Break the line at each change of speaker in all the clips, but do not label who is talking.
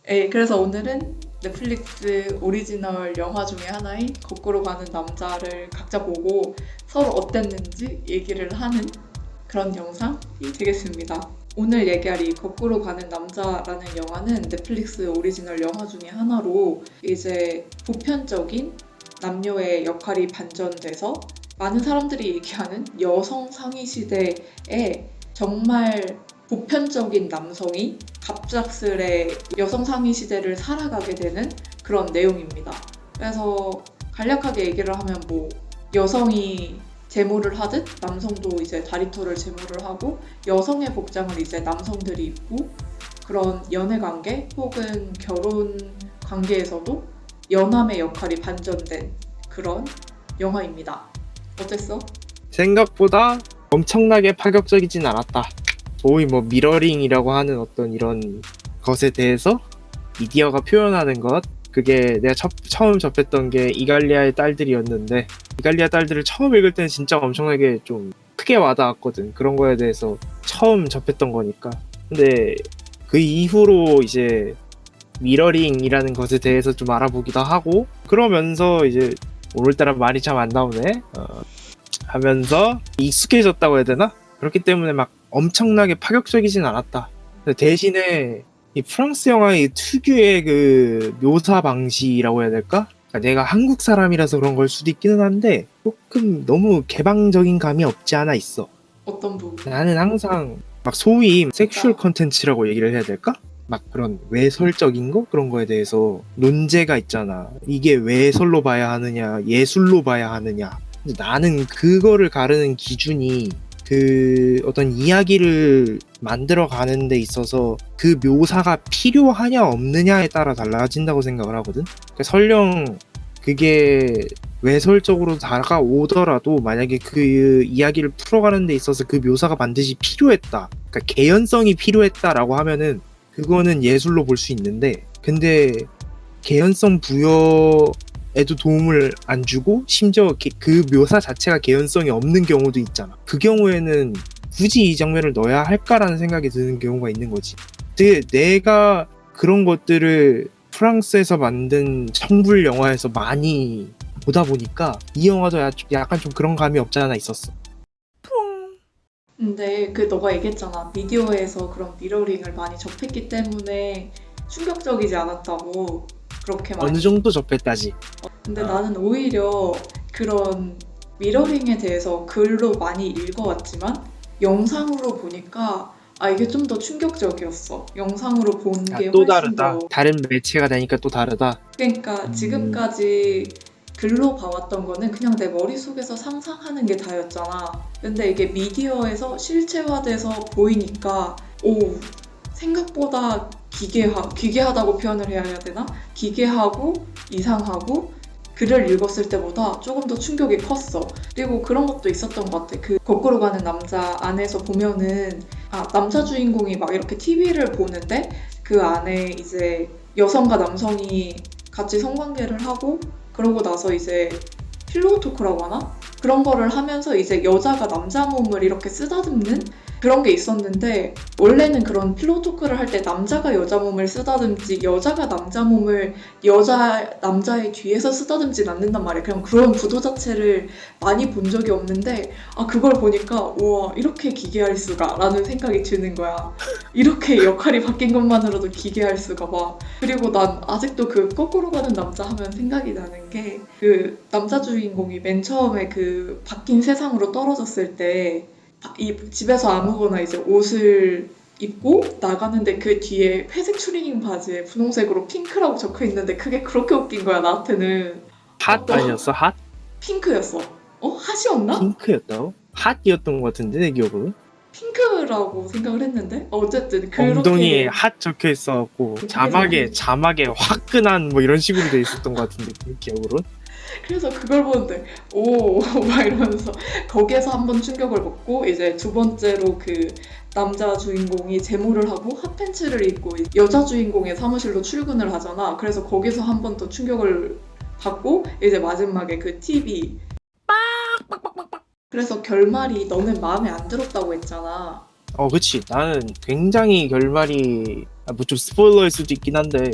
그래서 오늘은 넷플릭스 오리지널 영화 중에 하나인 거꾸로 가는 남자를 각자 보고 서로 어땠는지 얘기를 하는 그런 영상이 되겠습니다. 오늘 얘기할 이 거꾸로 가는 남자라는 영화는 넷플릭스 오리지널 영화 중에 하나로 이제 보편적인 남녀의 역할이 반전돼서 많은 사람들이 얘기하는 여성 상위 시대에 정말 보편적인 남성이 갑작스레 여성 상위 시대를 살아가게 되는 그런 내용입니다. 그래서 간략하게 얘기를 하면 여성이 제모를 하듯 남성도 이제 다리털을 제모를 하고 여성의 복장을 이제 남성들이 입고 그런 연애 관계 혹은 결혼 관계에서도 여남의 역할이 반전된 그런 영화입니다. 어땠어?
생각보다 엄청나게 파격적이진 않았다. 소위 미러링이라고 하는 어떤 이런 것에 대해서 미디어가 표현하는 것, 그게 내가 처음 접했던 게 이갈리아의 딸들이었는데, 이갈리아 딸들을 처음 읽을 때는 진짜 엄청나게 좀 크게 와닿았거든. 그런 거에 대해서 처음 접했던 거니까. 근데 그 이후로 이제 미러링이라는 것에 대해서 좀 알아보기도 하고, 그러면서 이제 오늘따라 말이 참 안 나오네 하면서 익숙해졌다고 해야 되나? 그렇기 때문에 막 엄청나게 파격적이진 않았다. 근데 대신에 이 프랑스 영화의 특유의 그 묘사 방식이라고 해야 될까? 그러니까 내가 한국 사람이라서 그런 걸 수도 있기는 한데 조금 너무 개방적인 감이 없지 않아 있어.
어떤 부분?
나는 항상 막 소위 섹슈얼 컨텐츠라고 얘기를 해야 될까? 막 그런 외설적인 거? 그런 거에 대해서 논제가 있잖아. 이게 외설로 봐야 하느냐, 예술로 봐야 하느냐. 근데 나는 그거를 가르는 기준이 그 어떤 이야기를 만들어 가는 데 있어서 그 묘사가 필요하냐 없느냐에 따라 달라진다고 생각을 하거든. 그러니까 설령 그게 외설적으로 다가오더라도 만약에 그 이야기를 풀어가는 데 있어서 그 묘사가 반드시 필요했다, 그러니까 개연성이 필요했다라고 하면은 그거는 예술로 볼 수 있는데, 근데 개연성 부여에도 도움을 안 주고 심지어 그 묘사 자체가 개연성이 없는 경우도 있잖아. 그 경우에는 굳이 이 장면을 넣어야 할까라는 생각이 드는 경우가 있는 거지. 근데 내가 그런 것들을 프랑스에서 만든 청불 영화에서 많이 보다 보니까 이 영화도 약간 좀 그런 감이 없지 않아 있었어.
근데 너가 얘기했잖아. 미디어에서 그런 미러링을 많이 접했기 때문에 충격적이지 않았다고. 그렇게
어느
많이.
정도 접했다지.
근데 나는 오히려 그런 미러링에 대해서 글로 많이 읽어왔지만 영상으로 보니까 이게 좀 더 충격적이었어. 영상으로 본 게
또
훨씬
다르다.
더.
다른 매체가 되니까 또 다르다.
그러니까 지금까지 글로 봐왔던 거는 그냥 내 머릿속에서 상상하는 게 다였잖아. 근데 이게 미디어에서 실체화돼서 보이니까 생각보다 기괴하다고 표현을 해야 되나? 기괴하고 이상하고 글을 읽었을 때보다 조금 더 충격이 컸어. 그리고 그런 것도 있었던 것 같아. 그 거꾸로 가는 남자 안에서 보면은 남자 주인공이 막 이렇게 TV를 보는데 그 안에 이제 여성과 남성이 같이 성관계를 하고 그러고 나서 이제 필로우 토크라고 하나? 그런 거를 하면서 이제 여자가 남자 몸을 이렇게 쓰다듬는 그런 게 있었는데, 원래는 그런 필로우 토크를 할 때 남자가 여자 몸을 쓰다듬지 여자가 남자 몸을 남자의 뒤에서 쓰다듬진 않는단 말이야. 그냥 그런 구도 자체를 많이 본 적이 없는데 그걸 보니까 우와, 이렇게 기괴할 수가 라는 생각이 드는 거야. 이렇게 역할이 바뀐 것만으로도 기괴할 수가 봐. 그리고 난 아직도 그 거꾸로 가는 남자 하면 생각이 나는 게, 그 남자 주인공이 맨 처음에 그 바뀐 세상으로 떨어졌을 때 이 집에서 아무거나 이제 옷을 입고 나가는데 그 뒤에 회색 추리닝 바지에 분홍색으로 핑크라고 적혀 있는데 그게 그렇게 웃긴 거야, 나한테는.
핫
또
아니었어? 핫?
핑크였어. 핫이었나?
핑크였다고? 핫이었던 것 같은데 내 기억으로.
핑크라고 생각을 했는데 어쨌든
엉덩이에
그렇게.
핫 적혀 있어갖고 자막에 화끈한 이런 식으로 돼 있었던 것 같은데 내 기억으로.
그래서 그걸 보는데 오 막 이러면서 거기에서 한번 충격을 먹고, 이제 두 번째로 그 남자 주인공이 제모를 하고 핫팬츠를 입고 여자 주인공의 사무실로 출근을 하잖아. 그래서 거기서 한 번 더 충격을 받고 이제 마지막에 그 TV. 그래서 결말이 너는 마음에 안 들었다고 했잖아.
그치. 나는 굉장히 결말이 뭐 좀 스포일러일 수도 있긴 한데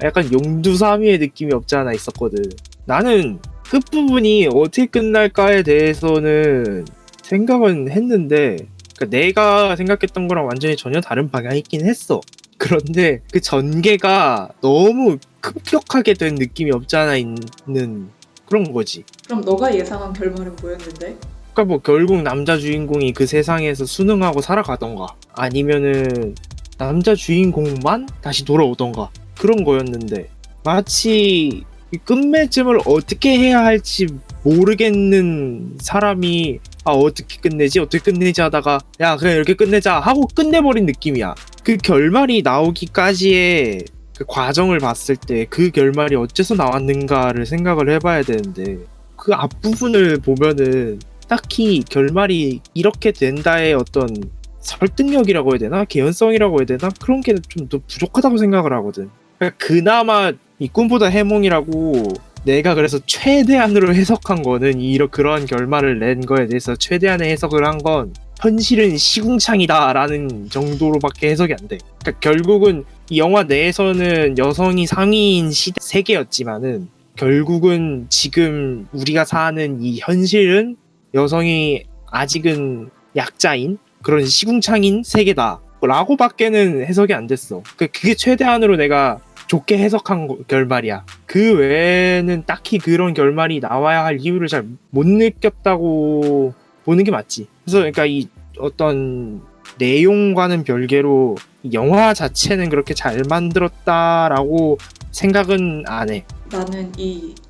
약간 용두사미의 느낌이 없지 않아 있었거든. 나는 끝부분이 어떻게 끝날까에 대해서는 생각은 했는데, 그러니까 내가 생각했던 거랑 완전히 전혀 다른 방향이 있긴 했어. 그런데 그 전개가 너무 급격하게 된 느낌이 없지 않아 있는 그런 거지.
그럼 너가 예상한 결말은 뭐였는데?
그러니까 뭐 결국 남자 주인공이 그 세상에서 순응하고 살아가던가, 아니면은 남자 주인공만 다시 돌아오던가, 그런 거였는데 마치 이 끝맺음을 어떻게 해야 할지 모르겠는 사람이 어떻게 끝내지 하다가 야 그냥 이렇게 끝내자 하고 끝내버린 느낌이야. 그 결말이 나오기까지의 그 과정을 봤을 때 그 결말이 어째서 나왔는가를 생각을 해봐야 되는데, 그 앞부분을 보면은 딱히 결말이 이렇게 된다의 어떤 설득력이라고 해야 되나? 개연성이라고 해야 되나? 그런 게 좀 더 부족하다고 생각을 하거든. 그러니까 그나마 이 꿈보다 해몽이라고 내가 그래서 최대한으로 해석한 거는 그러한 결말을 낸 거에 대해서 최대한의 해석을 한 건 현실은 시궁창이다 라는 정도로밖에 해석이 안 돼. 그러니까 결국은 이 영화 내에서는 여성이 상위인 세계였지만은 결국은 지금 우리가 사는 이 현실은 여성이 아직은 약자인 그런 시궁창인 세계다 라고 밖에는 해석이 안 됐어. 그게 최대한으로 내가 좋게 해석한 결말이야. 그 외에는 딱히 그런 결말이 나와야 할 이유를 잘 못 느꼈다고 보는 게 맞지. 그래서 그러니까 이 어떤 내용과는 별개로 영화 자체는 그렇게 잘 만들었다라고 생각은 안 해.
나는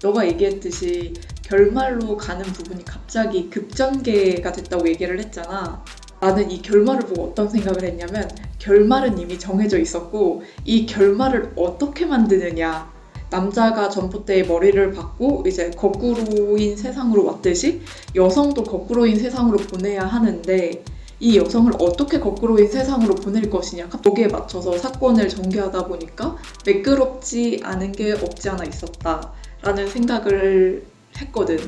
너가 얘기했듯이 결말로 가는 부분이 갑자기 급전개가 됐다고 얘기를 했잖아. 나는 이 결말을 보고 어떤 생각을 했냐면, 결말은 이미 정해져 있었고 이 결말을 어떻게 만드느냐, 남자가 전봇대에 머리를 박고 이제 거꾸로인 세상으로 왔듯이 여성도 거꾸로인 세상으로 보내야 하는데, 이 여성을 어떻게 거꾸로인 세상으로 보낼 것이냐, 거기에 맞춰서 사건을 전개하다 보니까 매끄럽지 않은 게 없지 않아 있었다라는 생각을 했거든.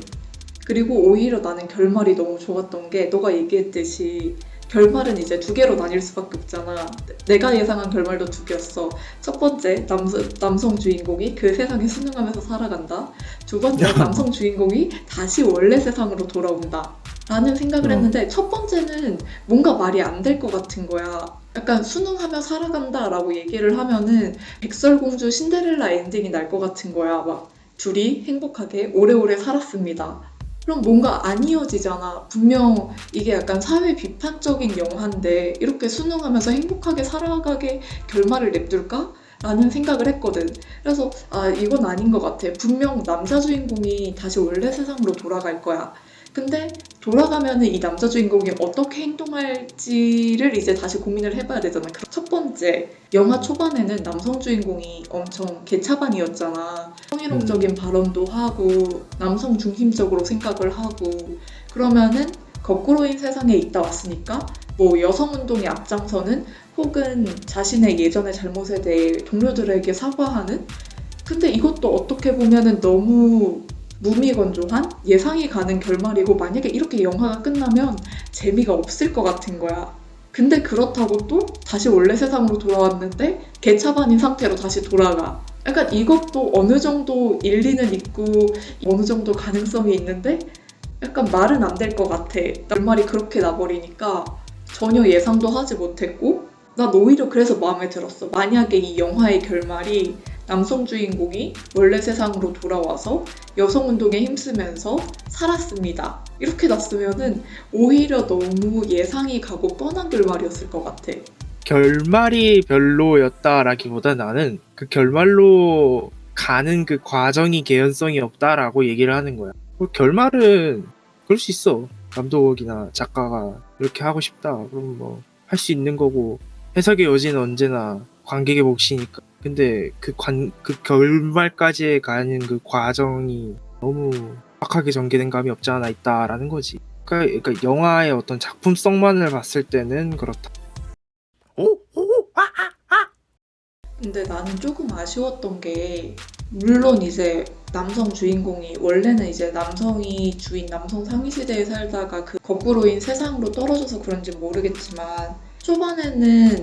그리고 오히려 나는 결말이 너무 좋았던 게, 너가 얘기했듯이 결말은 이제 두 개로 나뉠 수밖에 없잖아. 내가 예상한 결말도 두 개였어. 첫 번째, 남성 주인공이 그 세상에 순응하면서 살아간다. 두 번째, 남성 주인공이 다시 원래 세상으로 돌아온다 라는 생각을 했는데, 첫 번째는 뭔가 말이 안 될 것 같은 거야. 약간 순응하며 살아간다 라고 얘기를 하면은 백설공주 신데렐라 엔딩이 날 것 같은 거야. 막 둘이 행복하게 오래오래 살았습니다. 그럼 뭔가 안 이어지잖아. 분명 이게 약간 사회 비판적인 영화인데 이렇게 순응하면서 행복하게 살아가게 결말을 냅둘까? 라는 생각을 했거든. 그래서 이건 아닌 것 같아. 분명 남자 주인공이 다시 원래 세상으로 돌아갈 거야. 근데 돌아가면은 이 남자 주인공이 어떻게 행동할지를 이제 다시 고민을 해봐야 되잖아. 첫 번째, 영화 초반에는 남성 주인공이 엄청 개차반이었잖아. 성희롱적인 발언도 하고 남성 중심적으로 생각을 하고, 그러면은 거꾸로인 세상에 있다 왔으니까 뭐 여성운동의 앞장서는, 혹은 자신의 예전의 잘못에 대해 동료들에게 사과하는, 근데 이것도 어떻게 보면은 너무 무미건조한 예상이 가는 결말이고, 만약에 이렇게 영화가 끝나면 재미가 없을 것 같은 거야. 근데 그렇다고 또 다시 원래 세상으로 돌아왔는데 개차반인 상태로 다시 돌아가. 약간 이것도 어느 정도 일리는 있고 어느 정도 가능성이 있는데 약간 말은 안 될 것 같아. 결말이 그렇게 나버리니까 전혀 예상도 하지 못했고, 난 오히려 그래서 마음에 들었어. 만약에 이 영화의 결말이 남성 주인공이 원래 세상으로 돌아와서 여성운동에 힘쓰면서 살았습니다, 이렇게 났으면은 오히려 너무 예상이 가고 뻔한 결말이었을 것 같아.
결말이 별로였다라기보다 나는 그 결말로 가는 그 과정이 개연성이 없다라고 얘기를 하는 거야. 결말은 그럴 수 있어. 감독이나 작가가 이렇게 하고 싶다 그럼 뭐 할 수 있는 거고, 해석의 여지는 언제나 관객의 몫이니까. 근데 그 결말까지 가는 그 과정이 너무 빡하게 전개된 감이 없지 않아 있다라는 거지. 그러니까 영화의 어떤 작품성만을 봤을 때는 그렇다.
근데 나는 조금 아쉬웠던 게, 물론 이제 남성 주인공이 원래는 이제 남성이 주인 남성 상위 시대에 살다가 그 거꾸로인 세상으로 떨어져서 그런지 모르겠지만 초반에는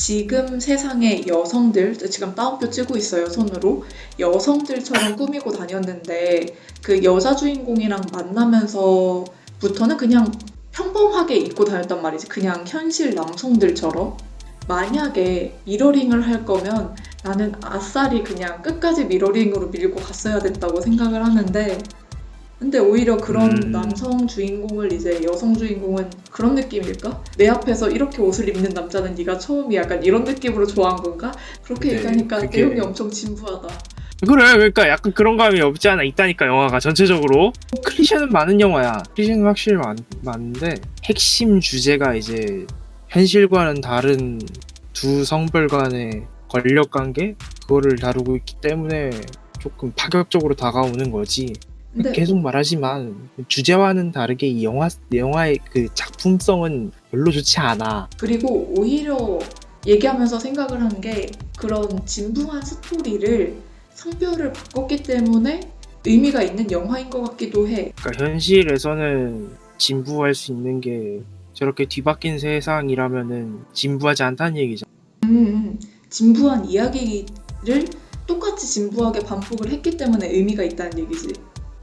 지금 세상의 여성들, 지금 따옴표 치고 있어요, 손으로. 여성들처럼 꾸미고 다녔는데 그 여자 주인공이랑 만나면서부터는 그냥 평범하게 입고 다녔단 말이지. 그냥 현실 남성들처럼. 만약에 미러링을 할 거면 나는 아싸리 그냥 끝까지 미러링으로 밀고 갔어야 됐다고 생각을 하는데, 근데 오히려 그런 남성 주인공을 이제 여성 주인공은 그런 느낌일까? 내 앞에서 이렇게 옷을 입는 남자는 네가 처음이야. 약간 이런 느낌으로 좋아한 건가? 그렇게
네,
얘기하니까
그게-
내용이 엄청 진부하다.
그래, 그러니까 약간 그런 감이 없지 않아 있다니까. 영화가 전체적으로 클리셰는 많은 영화야. 클리셰는 확실히 많은데 핵심 주제가 이제 현실과는 다른 두 성별 간의 권력 관계, 그거를 다루고 있기 때문에 조금 파격적으로 다가오는 거지.
근데
계속 말하지만 주제와는 다르게 이 영화의 그 작품성은 별로 좋지 않아.
그리고 오히려 얘기하면서 생각을 한 게 그런 진부한 스토리를 성별을 바꿨기 때문에 의미가 있는 영화인 것 같기도 해.
그러니까 현실에서는 진부할 수 있는 게 저렇게 뒤바뀐 세상이라면은 진부하지 않다는 얘기죠.
진부한 이야기를 똑같이 진부하게 반복을 했기 때문에 의미가 있다는 얘기지.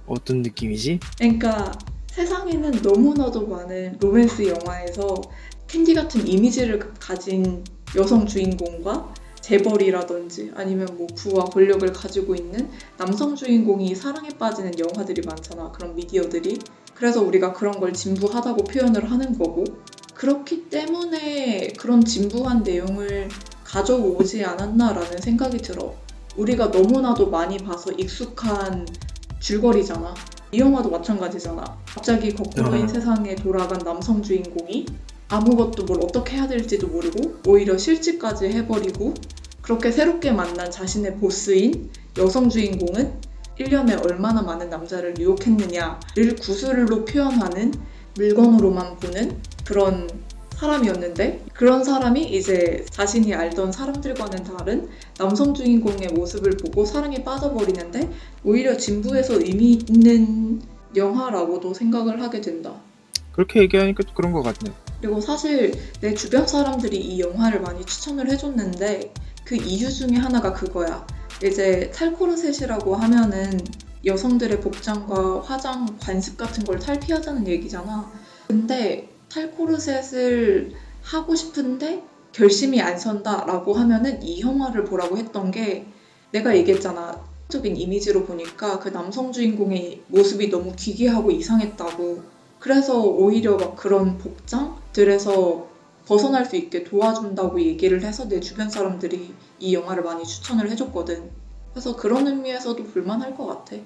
어떤 느낌이지?
그러니까 세상에는 너무나도 많은 로맨스 영화에서 캔디 같은 이미지를 가진 여성 주인공과 재벌이라든지 아니면 뭐 부와 권력을 가지고 있는 남성 주인공이 사랑에 빠지는 영화들이 많잖아. 그런 미디어들이. 그래서 우리가 그런 걸 진부하다고 표현을 하는 거고, 그렇기 때문에 그런 진부한 내용을 가져오지 않았나라는 생각이 들어. 우리가 너무나도 많이 봐서 익숙한 줄거리잖아. 이 영화도 마찬가지잖아. 갑자기 거꾸로인 세상에 돌아간 남성 주인공이 아무것도 뭘 어떻게 해야 될지도 모르고 오히려 실직까지 해버리고, 그렇게 새롭게 만난 자신의 보스인 여성 주인공은 1년에 얼마나 많은 남자를 유혹했느냐를 구슬로 표현하는, 물건으로만 보는 그런 사람이었는데, 그런 사람이 이제 자신이 알던 사람들과는 다른 남성 주인공의 모습을 보고 사랑에 빠져버리는데 오히려 진부해서 의미 있는 영화라고도 생각을 하게 된다.
그렇게 얘기하니까 또 그런 것 같네.
그리고 사실 내 주변 사람들이 이 영화를 많이 추천을 해줬는데 그 이유 중에 하나가 그거야. 이제 탈코르셋이라고 하면은 여성들의 복장과 화장, 관습 같은 걸 탈피하자는 얘기잖아. 근데 탈코르셋을 하고 싶은데 결심이 안 선다라고 하면은 이 영화를 보라고 했던 게, 내가 얘기했잖아. 적인 이미지로 보니까 그 남성 주인공의 모습이 너무 기괴하고 이상했다고. 그래서 오히려 막 그런 복장들에서 벗어날 수 있게 도와준다고 얘기를 해서 내 주변 사람들이 이 영화를 많이 추천을 해줬거든. 그래서 그런 의미에서도 볼만할 것 같아.